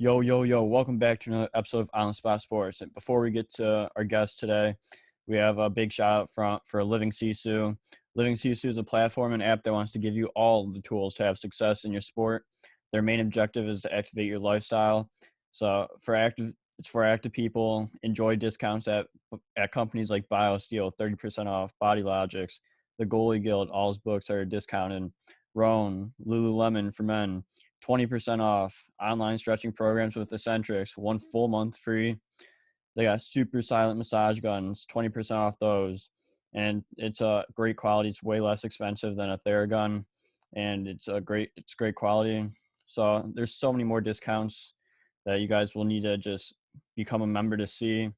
Yo, yo, yo, welcome back to another episode of On the Spot Sports. And before we get to our guest today, we have a big shout out for Living Sisu. Living Sisu is a platform and app that wants to give you all the tools to have success in your sport. Their main objective is to activate your lifestyle. So it's for active people. Enjoy discounts at companies like BioSteel, 30% off, Body Logics, the Goalie Guild, all his books are discounted. Roan, Lululemon for men, 20% off, online stretching programs with Eccentrics, 1 full month free. They got super silent massage guns, 20% off those. And it's a great quality. It's way less expensive than a Theragun, and it's great quality. So there's so many more discounts that you guys will need to just become a member to see.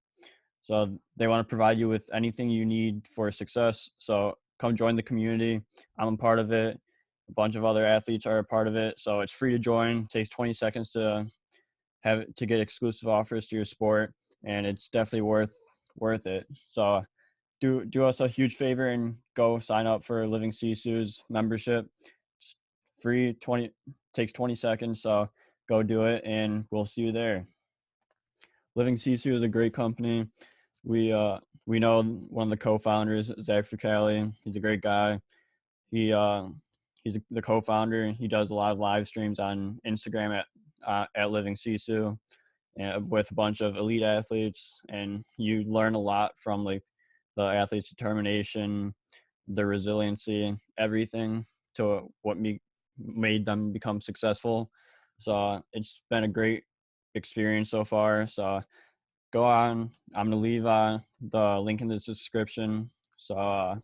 So they want to provide you with anything you need for success. So come join the community. I'm a part of it. A bunch of other athletes are a part of it. So it's free to join. It takes 20 seconds to get exclusive offers to your sport, and it's definitely worth it. So do us a huge favor and go sign up for Living Sisu's membership. It's free, takes 20 seconds. So go do it, and we'll see you there. Living Sisu is a great company. We know one of the co-founders, Zach Fricali. He's a great guy. He's the co-founder. He does a lot of live streams on Instagram at Living Sisu, and with a bunch of elite athletes, and you learn a lot from like the athletes' determination, their resiliency, everything to what made them become successful. So it's been a great experience so far. So go on. I'm gonna leave the link in the description. So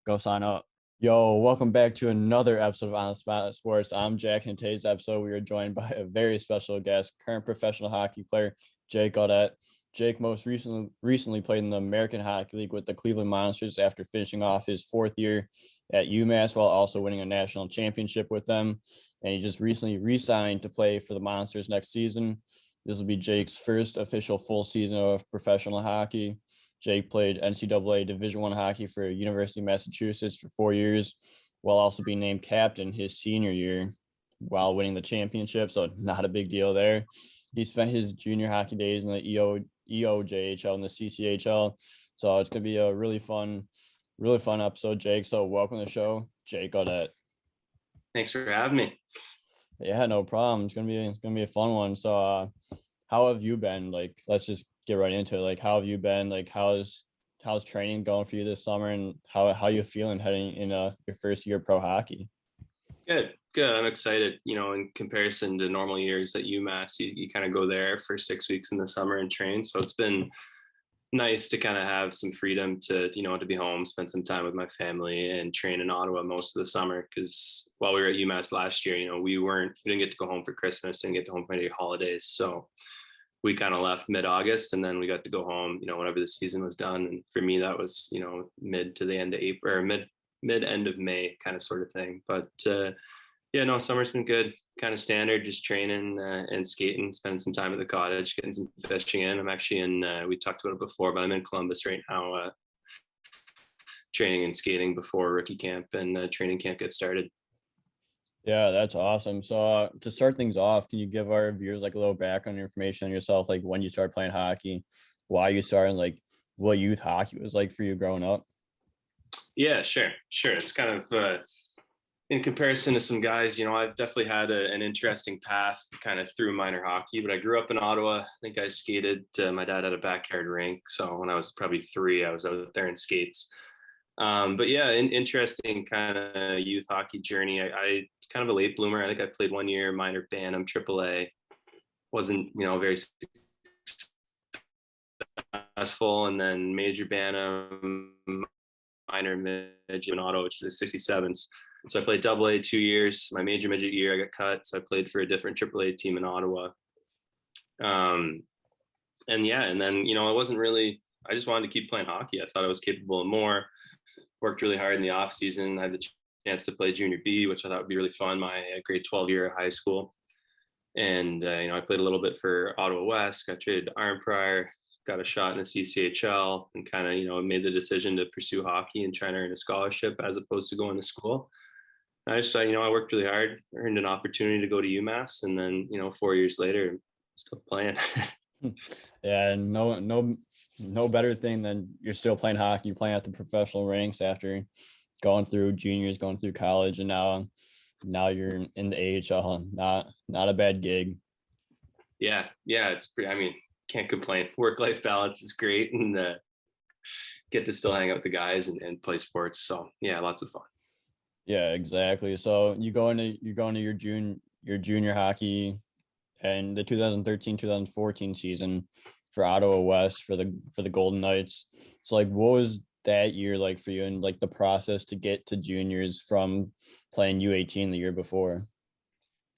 go sign up. Yo, welcome back to another episode of On the Spot Sports. I'm Jack, and in today's episode, we are joined by a very special guest, current professional hockey player, Jake Gaudette. Jake most recently played in the American Hockey League with the Cleveland Monsters after finishing off his 4th year at UMass while also winning a national championship with them. And he just recently re-signed to play for the Monsters next season. This will be Jake's first official full season of professional hockey. Jake played NCAA Division I hockey for University of Massachusetts for 4 years, while also being named captain his senior year while winning the championship. So not a big deal there. He spent his junior hockey days in the EOJHL and the CCHL. So it's going to be a really fun episode, Jake. So welcome to the show, Jake Gaudette. Thanks for having me. Yeah, no problem. It's gonna be a fun one. So how have you been? Like, let's just get right into it. Like, how have you been? Like, how's training going for you this summer, and how you feeling heading in your first year of pro hockey? Good. I'm excited. In comparison to normal years at UMass, you kind of go there for 6 weeks in the summer and train. So it's been nice to kind of have some freedom to be home, spend some time with my family, and train in Ottawa most of the summer. Because while we were at UMass last year, we didn't get to go home for Christmas, didn't get to home for any holidays. So we kind of left mid-August, and then we got to go home, whenever the season was done. And for me, that was, mid to the end of April, or mid end of May kind of sort of thing. But summer's been good, kind of standard, just training and skating, spending some time at the cottage, getting some fishing in. I'm actually we talked about it before, but I'm in Columbus right now, training and skating before rookie camp and training camp gets started. Yeah, that's awesome. So to start things off, can you give our viewers like a little background information on yourself, like when you started playing hockey, why you started, like what youth hockey was like for you growing up? Yeah, sure. It's kind of in comparison to some guys, I've definitely had an interesting path kind of through minor hockey, but I grew up in Ottawa. I think I skated. My dad had a backyard rink. So when I was probably 3, I was out there in skates. But yeah, an interesting kind of youth hockey journey. I kind of a late bloomer. I think I played 1 year minor Bantam AAA. Wasn't, very successful. And then major Bantam, minor midget in Ottawa, which is the 67s. So I played AA 2 years. My major midget year, I got cut. So I played for a different AAA team in Ottawa. And then, I just wanted to keep playing hockey. I thought I was capable of more. Worked really hard in the off season. I had the chance to play junior B, which I thought would be really fun, my grade 12 year at high school. And, I played a little bit for Ottawa West, got traded to Arnprior, got a shot in the CCHL, and kind of, made the decision to pursue hockey and try to earn a scholarship as opposed to going to school. I just thought, I worked really hard, earned an opportunity to go to UMass. And then, 4 years later, still playing. Yeah, no better thing than you're still playing hockey, you're playing at the professional ranks after going through juniors, going through college, and now you're in the AHL. Not a bad gig. Yeah, it's pretty. I mean, can't complain. Work-life balance is great, and get to still hang out with the guys and play sports. So yeah, lots of fun. Yeah, exactly. So you go into your junior hockey and the 2013-2014 season for Ottawa West for the Golden Knights. So like what was that year like for you and like the process to get to juniors from playing U18 the year before?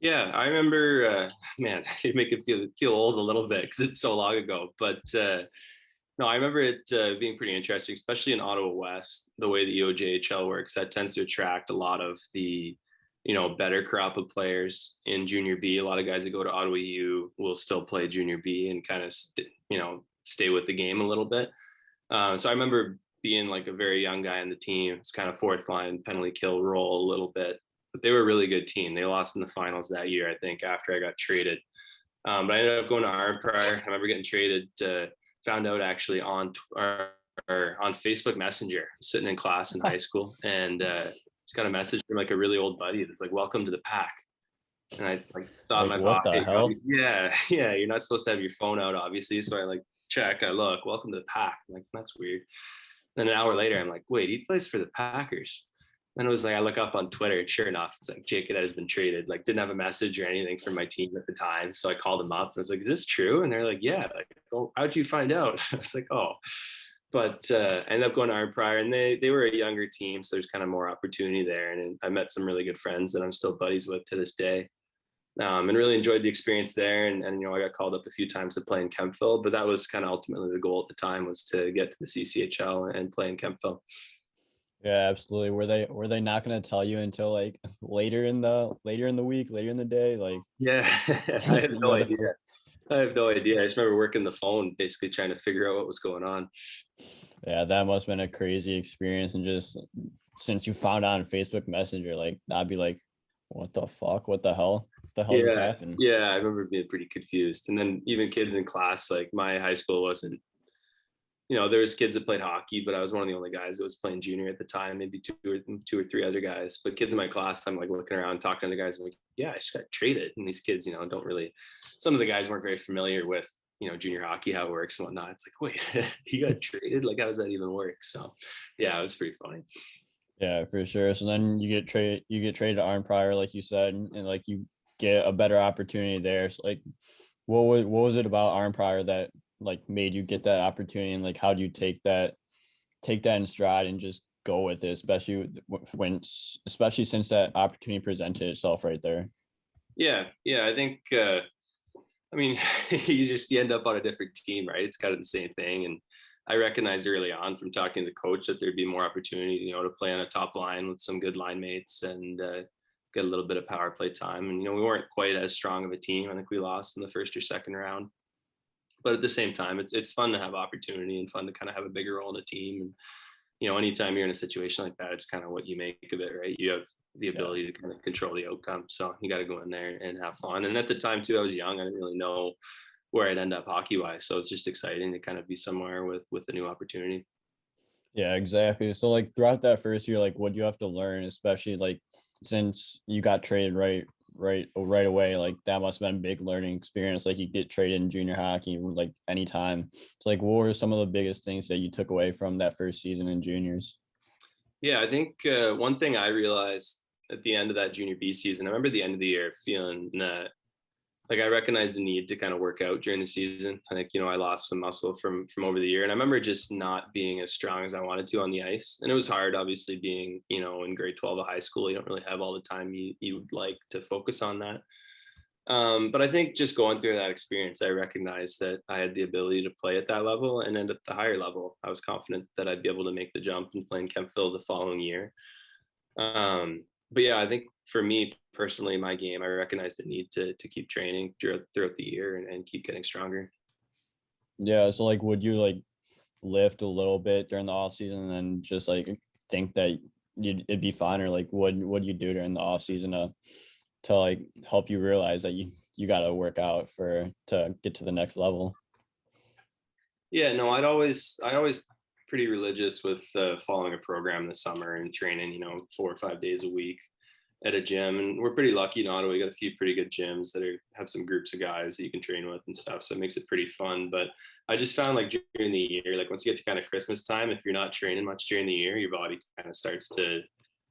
Yeah, I remember. Man, it make it feel old a little bit because it's so long ago. But no, I remember it being pretty interesting, especially in Ottawa West. The way the OJHL works, that tends to attract a lot of the, better crop of players in Junior B. A lot of guys that go to Ottawa U will still play Junior B and kind of, stay with the game a little bit. So I remember being like a very young guy on the team. It's kind of fourth line penalty kill role a little bit, but they were a really good team. They lost in the finals that year, I think, after I got traded. But I ended up going to Iron Prior. I remember getting traded. Found out actually on Facebook Messenger, sitting in class in high school, and just got a message from like a really old buddy that's like, "Welcome to the pack." And I like saw it in Like my what the pocket. hell? Yeah, yeah. You're not supposed to have your phone out, obviously. So I like check. I look. Welcome to the pack. I'm like, that's weird. Then an hour later, I'm like, wait, he plays for the Packers. Then it was like I look up on Twitter, and sure enough, it's like Jake Gaudette has been traded. Like, didn't have a message or anything from my team at the time, so I called them up. I was like, "Is this true?" And they're like, "Yeah." Like, oh, how'd you find out? I was like, "Oh." But I ended up going to Iron Prior, and they were a younger team, so there's kind of more opportunity there. And I met some really good friends that I'm still buddies with to this day, and really enjoyed the experience there. And I got called up a few times to play in Kempville, but that was kind of ultimately the goal at the time, was to get to the CCHL and play in Kempville. Yeah, absolutely. Were they not going to tell you until like later in the week, later in the day? Like Yeah, I have you no had to idea. I have no idea. I just remember working the phone, basically trying to figure out what was going on. Yeah, that must have been a crazy experience. And just since you found out on Facebook Messenger, like I'd be like, what the fuck? What the hell? What the hell just Yeah, happened? yeah. I remember being pretty confused. And then even kids in class, like my high school wasn't, there was kids that played hockey, but I was one of the only guys that was playing junior at the time, maybe two or three other guys. But kids in my class, I'm like looking around, talking to the guys, and like, yeah, I just got traded. And these kids, don't really, some of the guys weren't very familiar with, junior hockey, how it works and whatnot. It's like, wait, you got traded? Like, how does that even work? So yeah, it was pretty funny. Yeah, for sure. So then you get traded to Arm Prior, like you said, and like you get a better opportunity there. So like what was it about Arm Prior that like made you get that opportunity, and like how do you take that in stride and just go with it, especially since that opportunity presented itself right there? Yeah. I think, I mean, you end up on a different team, right? It's kind of the same thing. And I recognized early on from talking to the coach that there'd be more opportunity, to play on a top line with some good line mates and get a little bit of power play time. And, we weren't quite as strong of a team. I think we lost in the first or second round. But at the same time, it's fun to have opportunity and fun to kind of have a bigger role in a team. And, anytime you're in a situation like that, it's kind of what you make of it, right? You have the Yeah. ability to kind of control the outcome. So you got to go in there and have fun. And at the time too, I was young. I didn't really know where I'd end up hockey wise. So it's just exciting to kind of be somewhere with a new opportunity. Yeah, exactly. So like throughout that first year, like what do you have to learn, especially like since you got traded right away, like that must have been a big learning experience. Like you get traded in junior hockey like anytime. So like what were some of the biggest things that you took away from that first season in juniors? Yeah, I think one thing I realized at the end of that junior B season, I remember the end of the year feeling like I recognized the need to kind of work out during the season. I think, I lost some muscle from over the year. And I remember just not being as strong as I wanted to on the ice. And it was hard, obviously, being, in grade 12 of high school. You don't really have all the time you would like to focus on that. But I think just going through that experience, I recognized that I had the ability to play at that level. And then at the higher level, I was confident that I'd be able to make the jump and play in Kempville the following year. But yeah, I think for me personally, my game, I recognize the need to keep training throughout the year and keep getting stronger. Yeah, so like would you like lift a little bit during the off season and then just like think that it'd be fine, or like what you do during the off season to like help you realize that you got to work out to get to the next level? Yeah, no, I always pretty religious with following a program in the summer and training, 4 or 5 days a week at a gym. And we're pretty lucky in Ottawa. We got a few pretty good gyms that have some groups of guys that you can train with and stuff. So it makes it pretty fun. But I just found like during the year, like once you get to kind of Christmas time, if you're not training much during the year, your body kind of starts to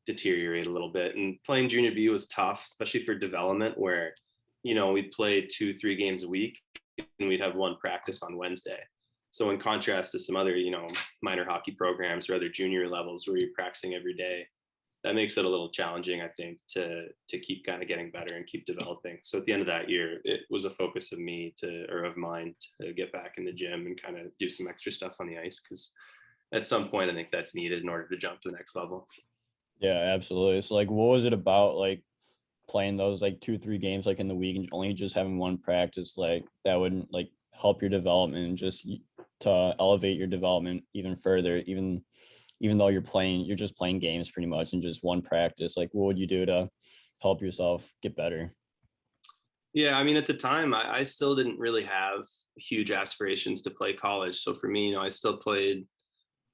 deteriorate a little bit. And playing junior B was tough, especially for development, where we'd play 2-3 games a week and we'd have one practice on Wednesday. So in contrast to some other, minor hockey programs or other junior levels where you're practicing every day, that makes it a little challenging, I think, to keep kind of getting better and keep developing. So at the end of that year, it was a focus of mine to get back in the gym and kind of do some extra stuff on the ice, because at some point I think that's needed in order to jump to the next level. Yeah, absolutely. So like, what was it about like playing those like 2-3 games like in the week and only just having one practice like that would like help your development and just to elevate your development even further, even though you're just playing games pretty much and just one practice? Like, what would you do to help yourself get better? Yeah, I mean, at the time, I still didn't really have huge aspirations to play college. So for me, I still played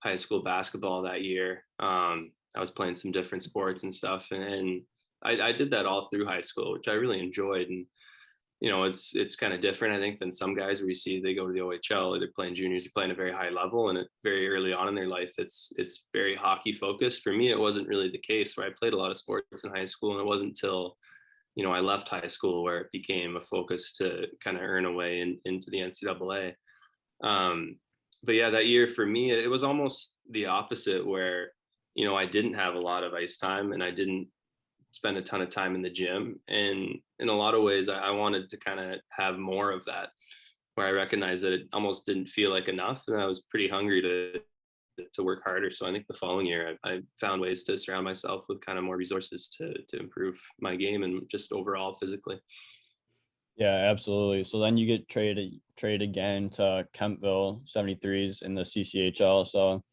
high school basketball that year. I was playing some different sports and stuff, and I did that all through high school, which I really enjoyed. And it's kind of different, I think, than some guys where you see they go to the OHL or they're playing juniors, they're playing a very high level, and very early on in their life, it's very hockey focused. For me, it wasn't really the case, where I played a lot of sports in high school, and it wasn't until I left high school where it became a focus to kind of earn a way into the NCAA. But yeah, that year for me, it was almost the opposite, where I didn't have a lot of ice time and I didn't spend a ton of time in the gym. And in a lot of ways, I wanted to kind of have more of that, where I recognized that it almost didn't feel like enough, and I was pretty hungry to work harder. So I think the following year, I found ways to surround myself with kind of more resources to improve my game and just overall physically. Yeah, absolutely. So then you get traded again to Kempville 73s in the CCHL. So,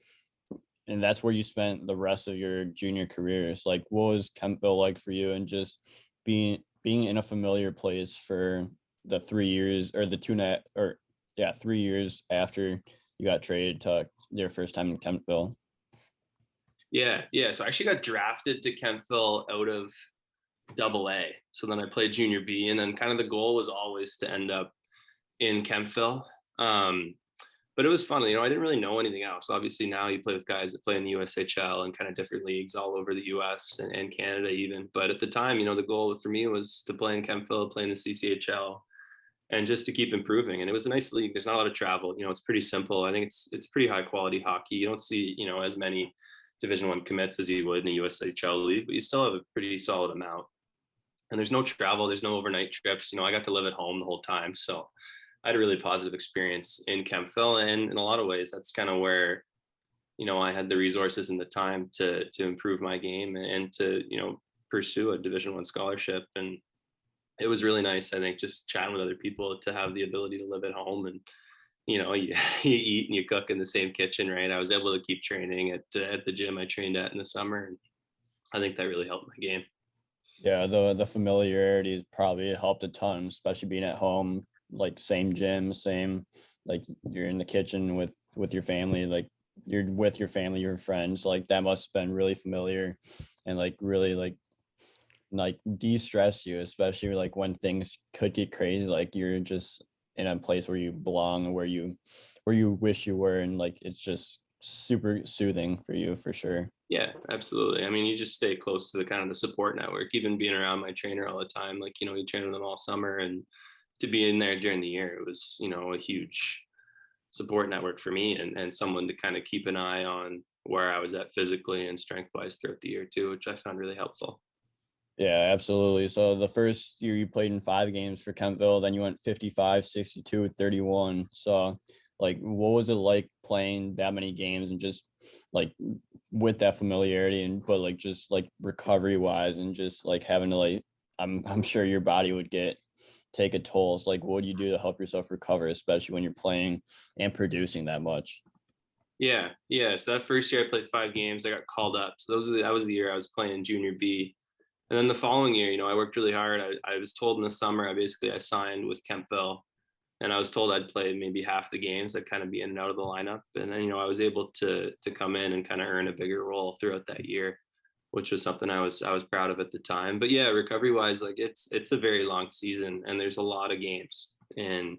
and that's where you spent the rest of your junior career. So like, what was Kempville like for you, and just being in a familiar place for the 3 years or the two net or yeah 3 years after you got traded to your first time in Kempville? Yeah. So I actually got drafted to Kempville out of Double A. So then I played junior B, and then kind of the goal was always to end up in Kempville. But it was fun. I didn't really know anything else. Obviously, now you play with guys that play in the USHL and kind of different leagues all over the US and Canada even. But at the time, the goal for me was to play in Kempville, play in the CCHL, and just to keep improving. And it was a nice league. There's not a lot of travel. It's pretty simple. I think it's pretty high quality hockey. You don't see, as many Division I commits as you would in a USHL league, but you still have a pretty solid amount. And there's no travel, there's no overnight trips. I got to live at home the whole time. So I had a really positive experience in Kempville. And in a lot of ways, that's kind of where, I had the resources and the time to improve my game and to, pursue a Division I scholarship. And it was really nice, I think, just chatting with other people to have the ability to live at home and, you eat and you cook in the same kitchen, right? I was able to keep training at the gym I trained at in the summer. And I think that really helped my game. Yeah, the familiarity has probably helped a ton, especially being at home, like same gym, same, like you're in the kitchen with your family, like you're with your family, your friends, like that must have been really familiar and like really like de-stress you, especially like when things could get crazy, like you're just in a place where you belong, where you wish you were, and like it's just super soothing for you for sure. Yeah, absolutely. I mean, you just stay close to the kind of the support network, even being around my trainer all the time. Like, you train with them all summer, and to be in there during the year, it was, a huge support network for me, and someone to kind of keep an eye on where I was at physically and strength wise throughout the year too, which I found really helpful. Yeah, absolutely. So the first year you played in 5 games for Kentville, then you went 55, 62, 31. So like what was it like playing that many games and just like with that familiarity and but like just like recovery wise and just like having to like I'm sure your body would get take a toll. So like what do you do to help yourself recover, especially when you're playing and producing that much? Yeah. So that first year I played 5 games. I got called up. So that was the year I was playing junior B. And then the following year, I worked really hard. I was told in the summer, I signed with Kempville, and I was told I'd play maybe half the games. I'd kind of be in and out of the lineup. And then, I was able to come in and kind of earn a bigger role throughout that year, which was something I was proud of at the time. But yeah, recovery wise, like it's a very long season and there's a lot of games. And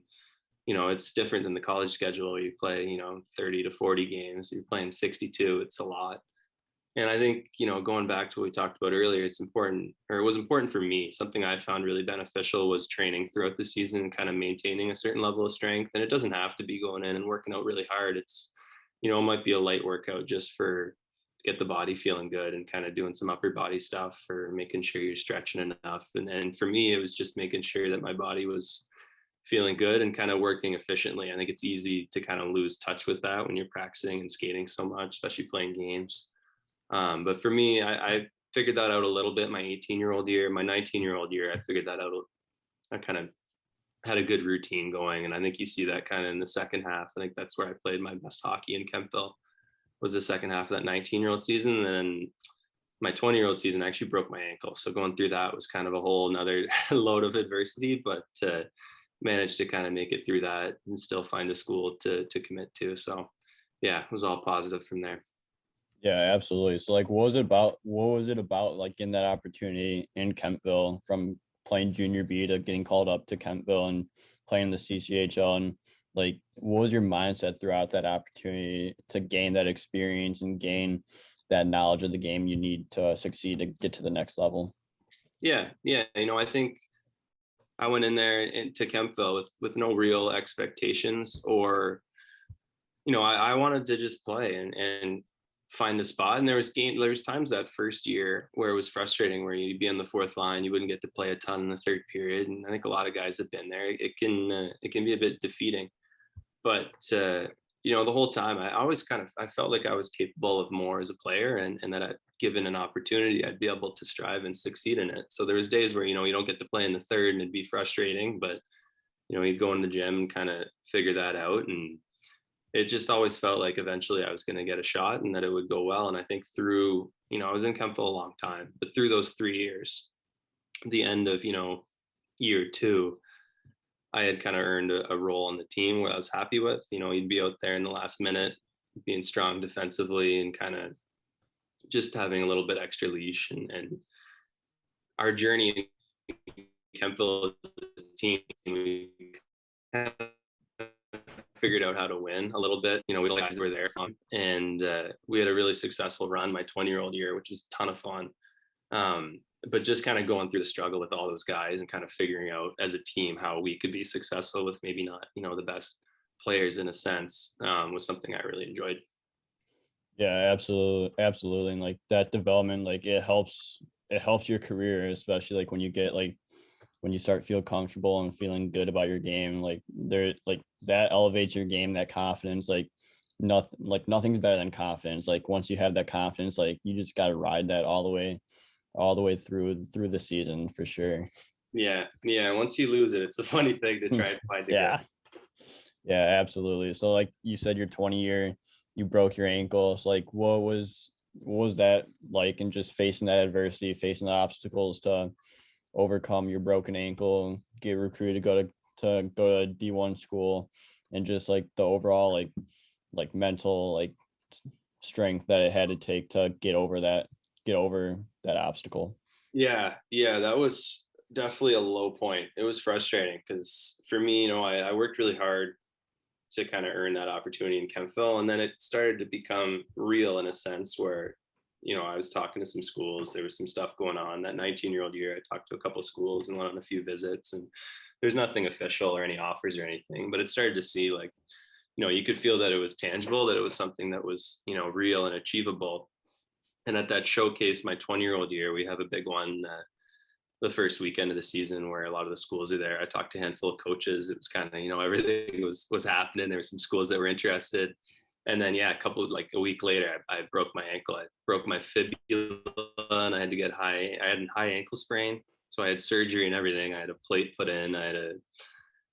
it's different than the college schedule where you play, 30 to 40 games. You're playing 62. It's a lot. And I think, going back to what we talked about earlier, it's important, or it was important for me. Something I found really beneficial was training throughout the season and kind of maintaining a certain level of strength. And it doesn't have to be going in and working out really hard. It's, it might be a light workout just for get the body feeling good and kind of doing some upper body stuff for making sure you're stretching enough. And then for me, it was just making sure that my body was feeling good and kind of working efficiently. I think it's easy to kind of lose touch with that when you're practicing and skating so much, especially playing games. But for me, I figured that out a little bit my 18-year-old year. My 19-year-old year, I figured that out. I kind of had a good routine going. And I think you see that kind of in the second half. I think that's where I played my best hockey in Kempville, was the second half of that 19-year-old season. And then my 20-year-old season, I actually broke my ankle. So going through that was kind of a whole another load of adversity, but managed to kind of make it through that and still find a school to commit to. So yeah, it was all positive from there. Yeah, absolutely. So like what was it about like getting that opportunity in Kempville from playing junior B to getting called up to Kempville and playing the CCHL, and like what was your mindset throughout that opportunity to gain that experience and gain that knowledge of the game you need to succeed to get to the next level? Yeah. I think I went in there to Kempville with no real expectations, or I wanted to just play and find a spot. And there was times that first year where it was frustrating, where you'd be on the fourth line, you wouldn't get to play a ton in the third period. And I think a lot of guys have been there. It can be a bit defeating, but the whole time I always I felt like I was capable of more as a player, and that given an opportunity, I'd be able to strive and succeed in it. So there was days where, you don't get to play in the third and it'd be frustrating, but you'd go in the gym and kind of figure that out. And it just always felt like eventually I was going to get a shot and that it would go well. And I think through, I was in Kempville a long time, but through those 3 years, the end of, year two, I had kind of earned a role on the team where I was happy with. You'd be out there in the last minute, being strong defensively and kind of just having a little bit extra leash. And our journey in Kempville as a team, we kind of figured out how to win a little bit. We guys were there from, and we had a really successful run my 20-year-old year, which was a ton of fun. But just kind of going through the struggle with all those guys and kind of figuring out as a team how we could be successful with maybe not, the best players in a sense, was something I really enjoyed. Yeah, absolutely. And like that development, like it helps your career, especially like when you get like when you start feel comfortable and feeling good about your game, like there like that elevates your game, that confidence. Nothing's better than confidence. Like once you have that confidence, like you just got to ride that all the way through the season for sure. Yeah. Once you lose it, it's a funny thing to try and find again. Yeah. Yeah, absolutely. So like you said, your 20-year, you broke your ankle. So like what was that like, and just facing that adversity, facing the obstacles to overcome your broken ankle, get recruited, go to D1 school, and just like the overall like mental strength that it had to take to get over that obstacle. Yeah, that was definitely a low point. It was frustrating because for me, I worked really hard to kind of earn that opportunity in Kempville, and then it started to become real in a sense where, I was talking to some schools. There was some stuff going on. That 19-year-old year, I talked to a couple of schools and went on a few visits, and there's nothing official or any offers or anything, but it started to see like, you could feel that it was tangible, that it was something that was, real and achievable. And at that showcase, my 20-year-old year, we have a big one the first weekend of the season where a lot of the schools are there. I talked to a handful of coaches. It was kind of, everything was happening. There were some schools that were interested. And then, yeah, a week later, I broke my ankle. I broke my fibula and I had to get I had a high ankle sprain. So I had surgery and everything. I had a plate put in. I had a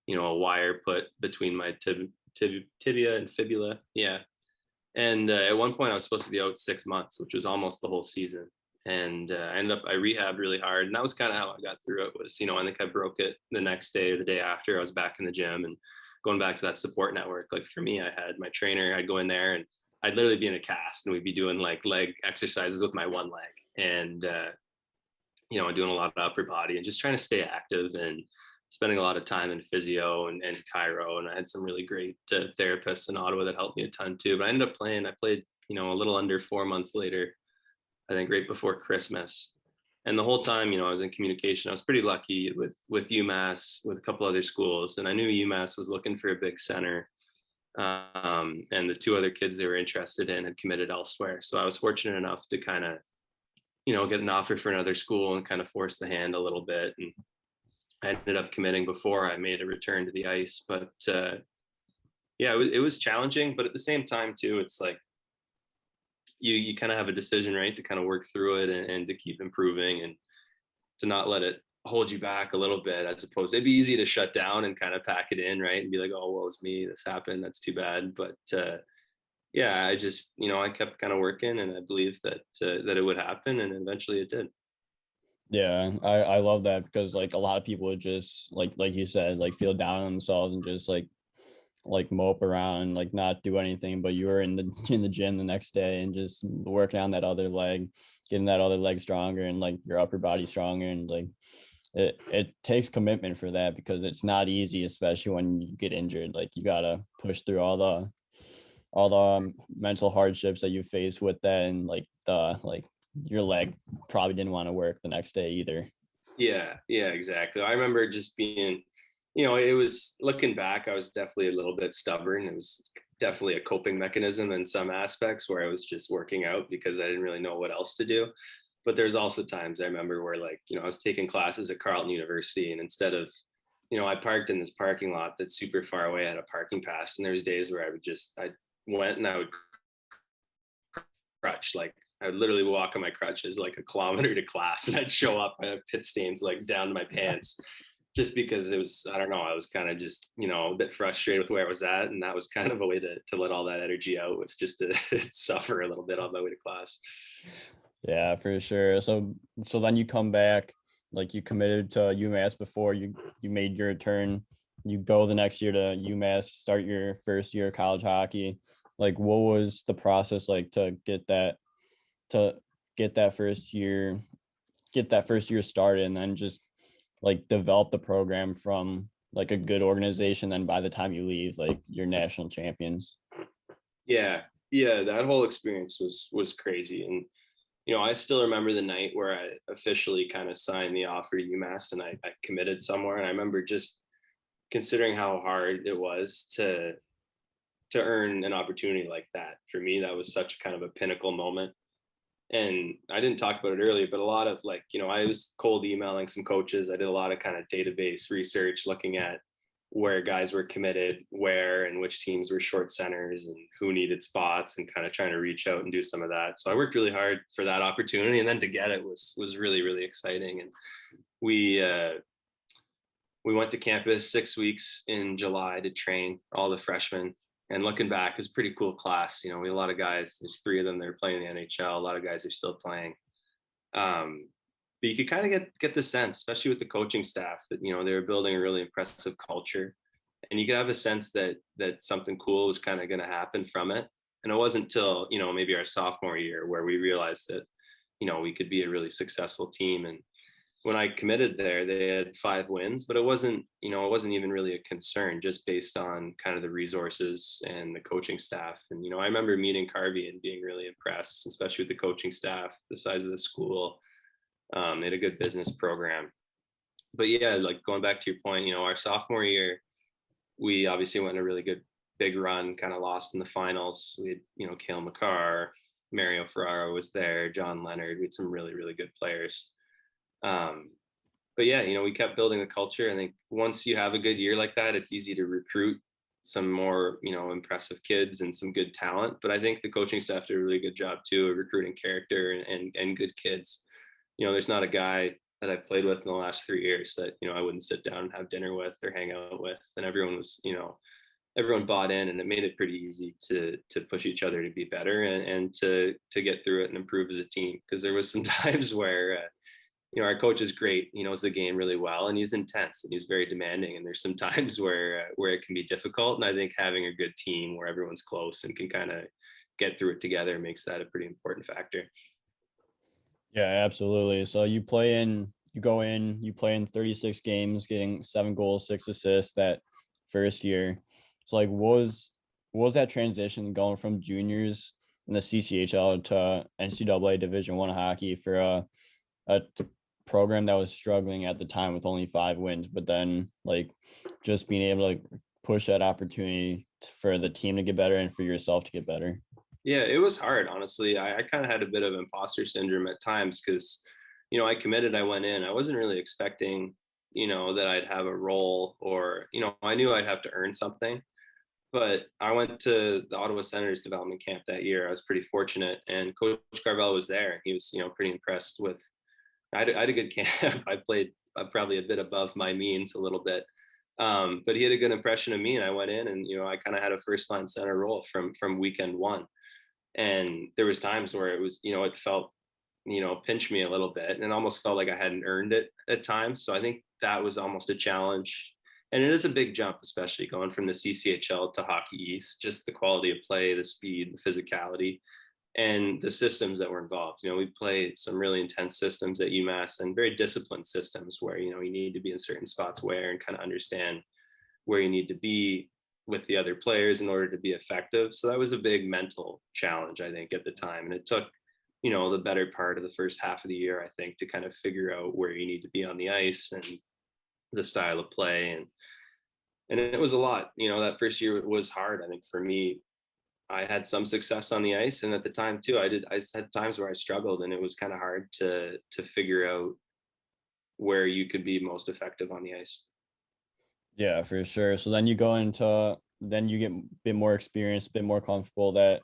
wire put between my tibia and fibula. Yeah. And at one point I was supposed to be out 6 months, which was almost the whole season. And I rehabbed really hard. And that was kind of how I got through it was, I think I broke it the next day or the day after. I was back in the gym and going back to that support network. Like for me, I had my trainer, I'd go in there and I'd literally be in a cast and we'd be doing like leg exercises with my one leg and, doing a lot of upper body and just trying to stay active and spending a lot of time in physio and chiro. And I had some really great therapists in Ottawa that helped me a ton too. But I ended up playing. I played, a little under 4 months later, I think right before Christmas. And the whole time, I was in communication. I was pretty lucky with UMass, with a couple other schools, and I knew UMass was looking for a big center. And the two other kids they were interested in had committed elsewhere. So I was fortunate enough to kind of, get an offer for another school and kind of force the hand a little bit. And I ended up committing before I made a return to the ice. But yeah, it was challenging. But at the same time, too, it's like you kind of have a decision, right, to kind of work through it and to keep improving and to not let it hold you back a little bit, as opposed it'd be easy to shut down and kind of pack it in, right, and be like, oh, well, it's me, this happened, that's too bad. But yeah, I just, I kept kind of working and I believed that that it would happen, and eventually it did. Yeah, I love that because like a lot of people would just like you said, like feel down on themselves and just like mope around and like not do anything, but you were in the in the gym the next day and just working on that other leg, getting that other leg stronger and like your upper body stronger. And like it takes commitment for that because it's not easy, especially when you get injured. Like you gotta push through all the mental hardships that you face with that, and like your leg probably didn't want to work the next day either. Yeah, exactly. I remember just being, it was, looking back, I was definitely a little bit stubborn. It was definitely a coping mechanism in some aspects where I was just working out because I didn't really know what else to do. But there's also times I remember where, like, I was taking classes at Carleton University, and instead of, I parked in this parking lot that's super far away, I had a parking pass, and there's days where I went and I would crutch, like I would literally walk on my crutches like a kilometer to class, and I'd show up, I have pit stains like down to my pants, just because it was, I don't know, I was kind of just, a bit frustrated with where I was at. And that was kind of a way to let all that energy out, was just to suffer a little bit on my way to class. Yeah, for sure. So then you come back, like you committed to UMass before you made your return. You go the next year to UMass, start your first year of college hockey. Like what was the process like to get that first year started, and then just like develop the program from like a good organization, then by the time you leave, like you're national champions? Yeah, that whole experience was crazy. And I still remember the night where I officially kind of signed the offer to UMass, and I committed somewhere. And I remember just considering how hard it was to earn an opportunity like that. For me, that was such kind of a pinnacle moment. And I didn't talk about it earlier, but a lot of, like, I was cold emailing some coaches. I did a lot of kind of database research, looking at where guys were committed, where and which teams were short centers and who needed spots, and kind of trying to reach out and do some of that. So I worked really hard for that opportunity, and then to get it was really, really exciting. And we we went to campus 6 weeks in July to train all the freshmen. And looking back, it was a pretty cool class. We had a lot of guys. There's three of them that are playing in the NHL. A lot of guys are still playing. But you could kind of get the sense, especially with the coaching staff, that they were building a really impressive culture, and you could have a sense that something cool was kind of going to happen from it. And it wasn't till maybe our sophomore year where we realized that we could be a really successful team. And when I committed there, they had 5 wins, but it wasn't even really a concern, just based on kind of the resources and the coaching staff. And, I remember meeting Carvey and being really impressed, especially with the coaching staff, the size of the school. They had a good business program. But yeah, like going back to your point, our sophomore year, we obviously went on a really good big run, kind of lost in the finals. We had, Cale Makar, Mario Ferraro was there, John Leonard. We had some really, really good players. But yeah, we kept building the culture. I think once you have a good year like that, it's easy to recruit some more, impressive kids and some good talent. But I think the coaching staff did a really good job too of recruiting character and good kids. There's not a guy that I've played with in the last 3 years that, I wouldn't sit down and have dinner with or hang out with. And everyone was, everyone bought in, and it made it pretty easy to push each other to be better and to get through it and improve as a team. Because there was some times where our coach is great. He knows the game really well, and he's intense and he's very demanding. And there's some times where it can be difficult. And I think having a good team where everyone's close and can kind of get through it together makes that a pretty important factor. Yeah, absolutely. So you play in 36 games, getting 7 goals, 6 assists that first year. So like what was that transition going from juniors in the CCHL to NCAA Division One hockey for a program that was struggling at the time with only 5 wins, but then like just being able to like push that opportunity for the team to get better and for yourself to get better? Yeah, it was hard, honestly. I kind of had a bit of imposter syndrome at times because, I committed, I went in. I wasn't really expecting, that I'd have a role or, I knew I'd have to earn something. But I went to the Ottawa Senators development camp that year. I was pretty fortunate, and Coach Carvel was there. He was, pretty impressed with. I had a good camp. I played probably a bit above my means a little bit, but he had a good impression of me, and I went in, and I kind of had a first line center role from weekend one. And there was times where it was, it felt, pinch me a little bit, and it almost felt like I hadn't earned it at times. So I think that was almost a challenge. And it is a big jump, especially going from the CCHL to Hockey East, just the quality of play, the speed, the physicality, and the systems that were involved. We play some really intense systems at UMass and very disciplined systems where, you need to be in certain spots where and kind of understand where you need to be with the other players in order to be effective. So that was a big mental challenge, I think, at the time. And it took, the better part of the first half of the year, I think, to kind of figure out where you need to be on the ice and the style of play. And it was a lot. That first year was hard. I think for me, I had some success on the ice, and at the time too, I had times where I struggled, and it was kind of hard to figure out where you could be most effective on the ice. Yeah, for sure. So then you get a bit more experience, a bit more comfortable that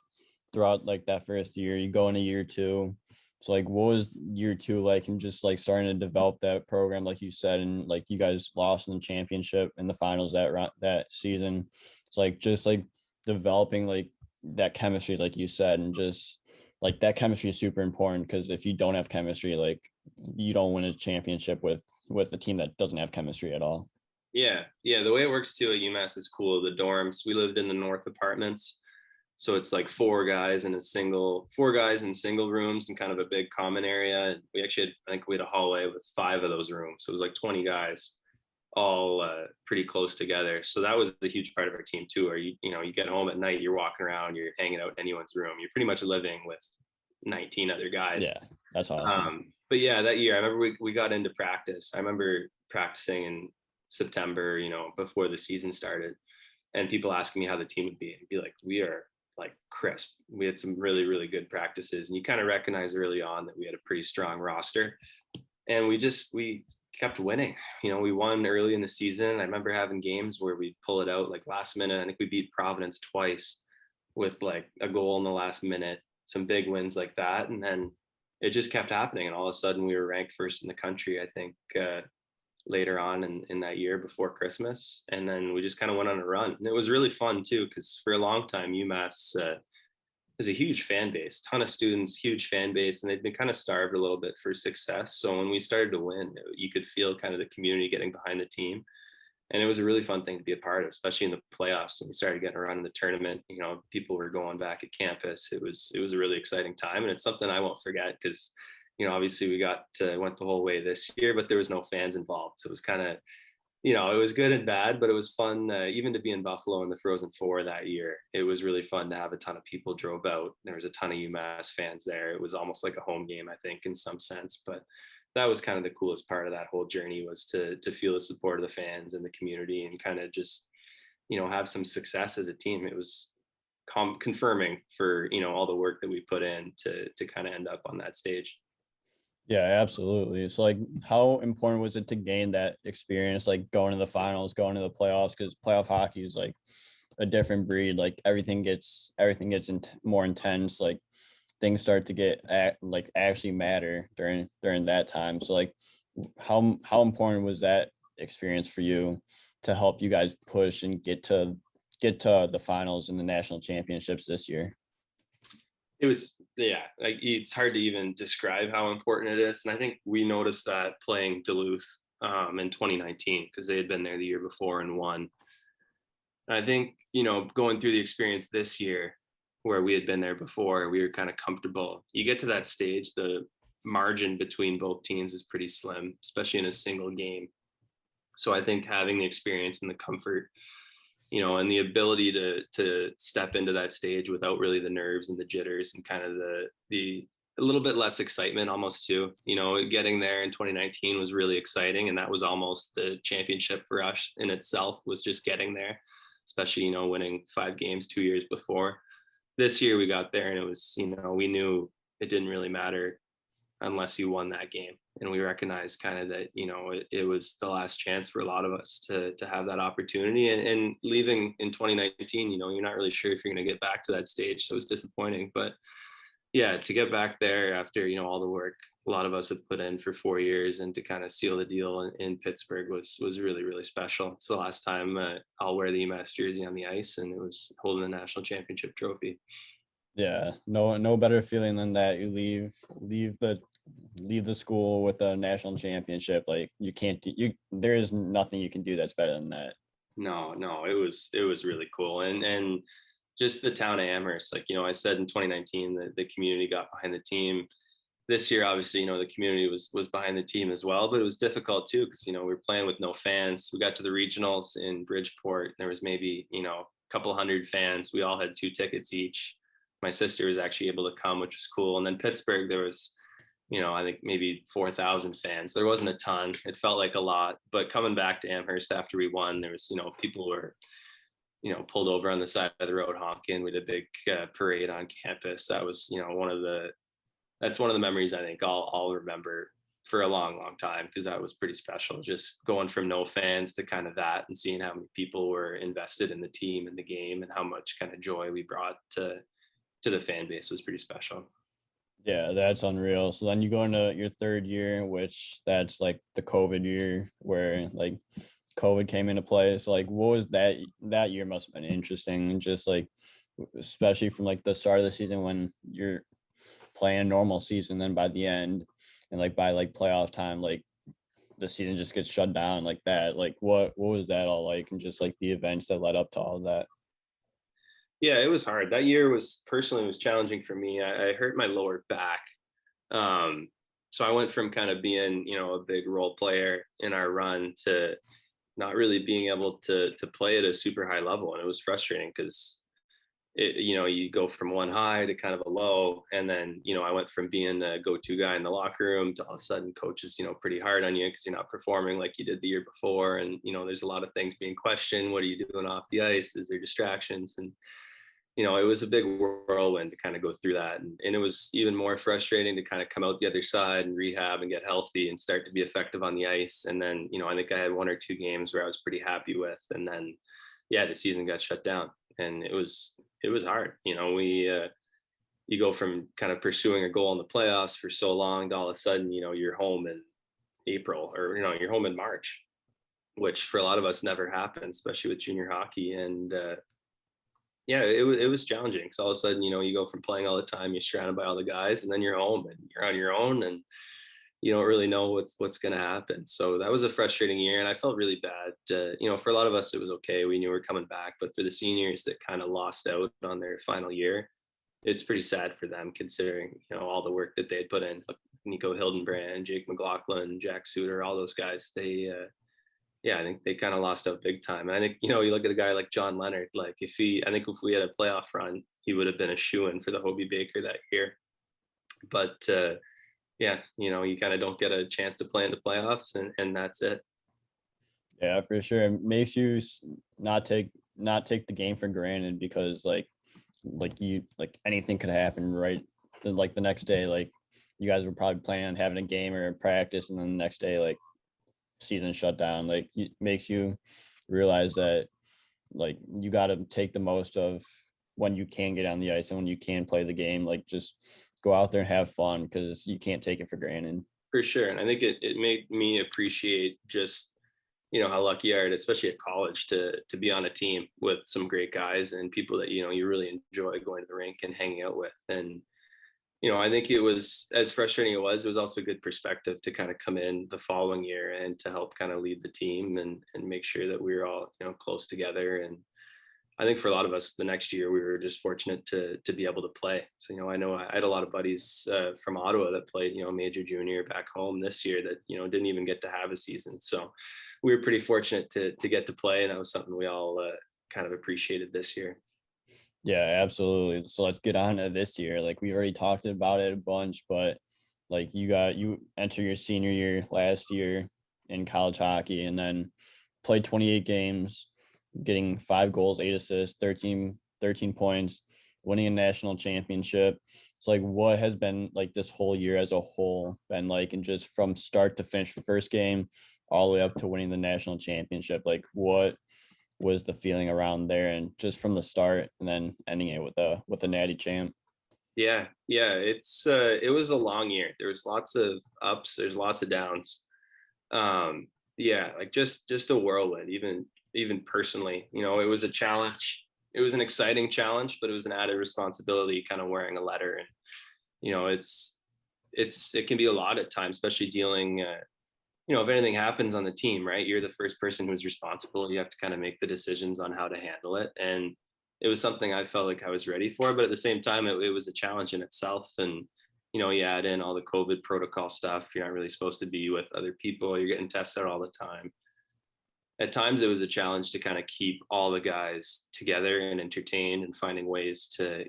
throughout like that first year, you go into year two. So like what was year two like, and just like starting to develop that program, like you said, and like you guys lost in the championship in the finals that season. It's like just like developing like that chemistry, like you said, and just like that chemistry is super important because if you don't have chemistry, like you don't win a championship with a team that doesn't have chemistry at all. Yeah. The way it works too at UMass is cool. The dorms, we lived in the north apartments. So it's like four guys in single rooms and kind of a big common area. And we actually I think we had a hallway with 5 of those rooms. So it was like 20 guys all pretty close together. So that was a huge part of our team too, where you get home at night, you're walking around, you're hanging out in anyone's room. You're pretty much living with 19 other guys. Yeah, that's awesome. But yeah, that year, I remember we got into practice. I remember practicing in September, before the season started, and people asking me how the team would be, and be like, we are like crisp. We had some really, really good practices, and you kind of recognize early on that we had a pretty strong roster, and we kept winning. We won early in the season. I remember having games where we pull it out like last minute. I think we beat Providence twice with like a goal in the last minute, some big wins like that. And then it just kept happening. And all of a sudden we were ranked first in the country, I think, later on in that year before Christmas. And then we just kind of went on a run. And it was really fun too, because for a long time, UMass is a huge fan base, ton of students, huge fan base, and they'd been kind of starved a little bit for success. So when we started to win, you could feel kind of the community getting behind the team. And it was a really fun thing to be a part of, especially in the playoffs. When we started getting around in the tournament, people were going back at campus. It was a really exciting time. And it's something I won't forget because, obviously we went the whole way this year, but there was no fans involved. So it was kind of, it was good and bad, but it was fun even to be in Buffalo in the Frozen Four that year. It was really fun to have a ton of people drove out. There was a ton of UMass fans there. It was almost like a home game, I think, in some sense. But that was kind of the coolest part of that whole journey, was to feel the support of the fans and the community and kind of just, have some success as a team. It was confirming for, all the work that we put in to kind of end up on that stage. Yeah, absolutely. So like how important was it to gain that experience, like going to the finals, going to the playoffs? Because playoff hockey is like a different breed. Like everything gets more intense. Like things start to get like actually matter during that time. So like how important was that experience for you to help you guys push and get to the finals and the national championships this year? It was, yeah, like it's hard to even describe how important it is. And I think we noticed that playing Duluth in 2019 because they had been there the year before and won. And I think, going through the experience this year where we had been there before, we were kind of comfortable. You get to that stage, the margin between both teams is pretty slim, especially in a single game. So I think having the experience and the comfort, and the ability to step into that stage without really the nerves and the jitters and kind of the a little bit less excitement almost too. Getting there in 2019 was really exciting, and that was almost the championship for us in itself, was just getting there, especially winning 5 games 2 years before. This year we got there and it was, we knew it didn't really matter unless you won that game. And we recognized kind of that, it was the last chance for a lot of us to have that opportunity. And leaving in 2019, you're not really sure if you're going to get back to that stage. So it was disappointing. But yeah, to get back there after, all the work a lot of us had put in for 4 years, and to kind of seal the deal in Pittsburgh was really, really special. It's the last time I'll wear the UMass jersey on the ice, and it was holding the national championship trophy. Yeah, no better feeling than that. You leave the school with a national championship. Like there is nothing you can do that's better than that. No, it was really cool. And just the town of Amherst, like, I said in 2019 that the community got behind the team. This year, obviously, the community was behind the team as well, but it was difficult too, because, we were playing with no fans. We got to the regionals in Bridgeport. There was maybe, a couple hundred fans. We all had 2 tickets each. My sister was actually able to come, which was cool. And then Pittsburgh, there was, I think maybe 4,000 fans. There wasn't a ton. It felt like a lot, but coming back to Amherst after we won, there was, people were, pulled over on the side of the road honking. We did a big parade on campus. That was, that's one of the memories I think I'll remember for a long, long time, because that was pretty special. Just going from no fans to kind of that, and seeing how many people were invested in the team and the game, and how much kind of joy we brought to the fan base was pretty special. Yeah, that's unreal. So then you go into your 3rd year, which that's like the COVID year where like COVID came into play. So like, what was that year? Must have been interesting, and just like, especially from like the start of the season when you're playing a normal season, then by the end and like by like playoff time, like the season just gets shut down like that. Like what was that all like, and just like the events that led up to all of that? Yeah, it was hard. That year was challenging for me. I hurt my lower back. So I went from kind of being, a big role player in our run to not really being able to play at a super high level. And it was frustrating because you go from one high to kind of a low. And then, I went from being the go-to guy in the locker room to all of a sudden coaches, pretty hard on you because you're not performing like you did the year before. And, there's a lot of things being questioned. What are you doing off the ice? Is there distractions? And, it was a big whirlwind to kind of go through that. And it was even more frustrating to kind of come out the other side and rehab and get healthy and start to be effective on the ice. And then, I think I had 1 or 2 games where I was pretty happy with. And then, yeah, the season got shut down, and it was hard. You go from kind of pursuing a goal in the playoffs for so long to all of a sudden, you're home in April, or, you're home in March, which for a lot of us never happened, especially with junior hockey. And, yeah, it was challenging because all of a sudden, you go from playing all the time, you're surrounded by all the guys, and then you're home and you're on your own, and you don't really know what's going to happen. So that was a frustrating year, and I felt really bad. For a lot of us, it was okay. We knew we were coming back, but for the seniors that kind of lost out on their final year, it's pretty sad for them, considering all the work that they had put in. Nico Hildenbrand, Jake McLaughlin, Jack Suter, all those guys. They yeah, I think they kind of lost out big time. And I think, you look at a guy like John Leonard, like I think if we had a playoff run, he would have been a shoo-in for the Hobie Baker that year. But yeah, you kind of don't get a chance to play in the playoffs, and that's it. Yeah, for sure. It makes you not take the game for granted, because like anything could happen, right? Then like the next day, like you guys were probably planning on having a game or a practice, and then the next day, like season shut down. Like it makes you realize that like you got to take the most of when you can get on the ice and when you can play the game. Like just go out there and have fun, because you can't take it for granted. For sure. And I think it made me appreciate just how lucky you are, especially at college, to be on a team with some great guys and people that you really enjoy going to the rink and hanging out with. And I think it was, as frustrating it was also a good perspective to kind of come in the following year and to help kind of lead the team and make sure that we were all close together. And I think for a lot of us, the next year we were just fortunate to be able to play. So I know I had a lot of buddies from Ottawa that played major junior back home this year that didn't even get to have a season. So we were pretty fortunate to get to play, and that was something we all kind of appreciated this year. Yeah, absolutely. So let's get on to this year. Like we already talked about it a bunch, but like you enter your senior year last year in college hockey and then played 28 games, getting 5 goals, 8 assists, 13 points, winning a national championship. So like what has been like this whole year as a whole been like, and just from start to finish, the first game all the way up to winning the national championship, like what was the feeling around there, and just from the start and then ending it with a natty champ? Yeah, it was a long year. There was lots of ups, there's lots of downs. Yeah, like just a whirlwind, even personally. It was a challenge. It was an exciting challenge, but it was an added responsibility kind of wearing a letter. And it can be a lot at times, especially dealing if anything happens on the team, right? You're the first person who's responsible. You have to kind of make the decisions on how to handle it. And it was something I felt like I was ready for, but at the same time, it was a challenge in itself. And, you add in all the COVID protocol stuff. You're not really supposed to be with other people. You're getting tested all the time. At times it was a challenge to kind of keep all the guys together and entertained and finding ways to,